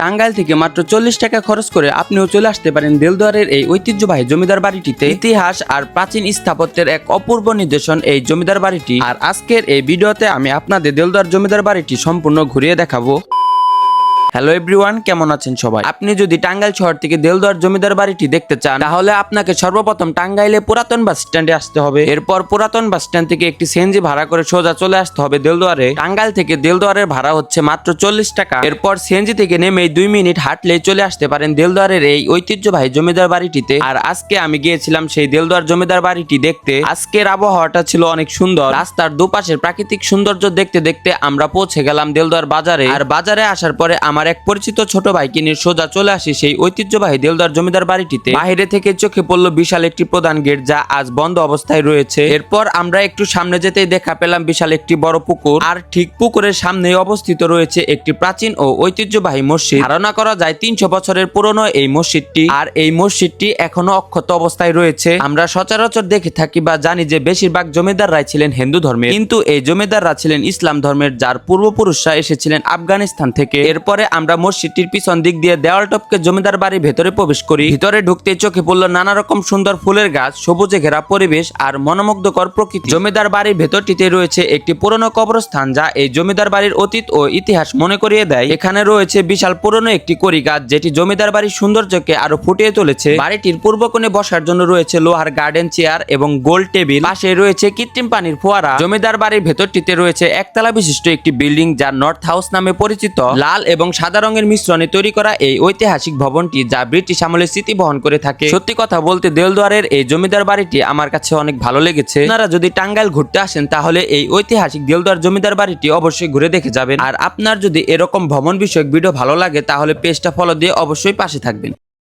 টাঙ্গাইল থেকে মাত্র 40 টাকা খরচ করে আপনিও চলে আসতে পারেন দেলদুয়ারের এই ঐতিহ্যবাহী জমিদার বাড়িটিতে। ইতিহাস আর প্রাচীন স্থাপত্যের এক অপূর্ব নিদর্শন এই জমিদার বাড়িটি। আর আজকের এই ভিডিওতে আমি আপনাদের দেলদুয়ার জমিদার বাড়িটি সম্পূর্ণ ঘুরিয়ে দেখাবো। হ্যালো এভরিওয়ান, কেমন আছেন সবাই? আপনি যদি টাঙ্গাইল শহর থেকে দেলদুয়ার জমিদার বাড়িটি দেখতে চান তাহলে আপনাকে সর্বপ্রথম টাঙ্গাইলে পুরাতন বাস স্ট্যান্ডে আসতে হবে। এরপর পুরাতন বাস স্ট্যান্ড থেকে একটি সিএনজি ভাড়া করে সোজা চলে আসতে হবে দেলদুয়ারে। টাঙ্গাইল থেকে দেলদুয়ারের ভাড়া হচ্ছে মাত্র 40 টাকা। এরপর সিএনজি থেকে নেমে 2 মিনিট হাঁটলে চলে আসতে পারেন দেলদুয়ারের এই ঐতিহ্যবাহী জমিদার বাড়িটিতে। আর আজকে আমি গিয়েছিলাম সেই দেলদুয়ার জমিদার বাড়িটি দেখতে। আজকের আবহাওয়াটা ছিল অনেক সুন্দর। রাস্তার দুপাশের প্রাকৃতিক সৌন্দর্য দেখতে দেখতে আমরা পৌঁছে গেলাম দেলদুয়ার বাজারে। আর বাজারে আসার পরে আমার এক পরিচিত ছোট ভাইকে নিয়ে সোজা চলে আসি সেই ঐতিহ্যবাহী দেলদুয়ার জমিদার বাড়িটিতে। বাইরে থেকে চোখে পড়লো বিশাল একটি প্রধান গেট, যা আজ বন্ধ অবস্থায় রয়েছে। এরপর আমরা একটু সামনে যেতেই দেখা পেলাম বিশাল একটি বড় পুকুর। আর ঠিক পুকুরের সামনেই অবস্থিত রয়েছে একটি প্রাচীন ও ঐতিহ্যবাহী মসজিদ। ধারণা করা যায় 300 বছরের পুরনো এই মসজিদটি। আর এই মসজিদটি এখনো অক্ষত অবস্থায় রয়েছে। আমরা সচরাচর দেখে থাকি বা জানি যে বেশিরভাগ জমিদাররাই ছিলেন হিন্দু ধর্মের, কিন্তু এই জমিদাররা ছিলেন ইসলাম ধর্মের, যার পূর্বপুরুষরা এসেছিলেন আফগানিস্তান থেকে। এরপরে আমরা মসজিদটির পিছন দিক দিয়ে দেওয়াল টপকে জমিদার বাড়ির ভেতরে প্রবেশ করি। ভিতরে ঢুকতে চোখে পড়লো নানা রকম সুন্দর ফুলের গাছ, সবুজে ঘেরা পরিবেশ আর মনোমুগ্ধকর প্রকৃতি। জমিদার বাড়ির ভেতরটিতে রয়েছে একটি পুরনো কবরস্থান, যা এই জমিদার বাড়ির অতীত ও ইতিহাস মনে করিয়ে দেয়। এখানে রয়েছে বিশাল পুরনো একটি কড়ি গাছ, যেটি জমিদার বাড়ির সৌন্দর্যকে আরো ফুটিয়ে তুলেছে। বাড়িটির পূর্ব কোণে বসার জন্য রয়েছে লোহার গার্ডেন চেয়ার এবং গোল টেবিল। পাশে রয়েছে কৃত্রিম পানির ফোয়ারা। জমিদার বাড়ির ভেতরটিতে রয়েছে একতলা বিশিষ্ট একটি বিল্ডিং, যা নর্থ হাউস নামে পরিচিত। লাল এবং সাদা রঙের মিশ্রণে তৈরি করা এই ঐতিহাসিক ভবনটি, যা ব্রিটিশ আমলের স্মৃতি বহন করে থাকে। সত্যি কথা বলতে দেলদুয়ারের এই জমিদার বাড়িটি আমার কাছে অনেক ভালো লেগেছে। আপনারা যদি টাঙ্গাইল ঘুরতে আসেন তাহলে এই ঐতিহাসিক দেলদুয়ার জমিদার বাড়িটি অবশ্যই ঘুরে দেখে যাবেন। আর আপনার যদি এরকম ভ্রমণ বিষয়ক ভিডিও ভালো লাগে তাহলে পেজটা ফলো দিয়ে অবশ্যই পাশে থাকবেন।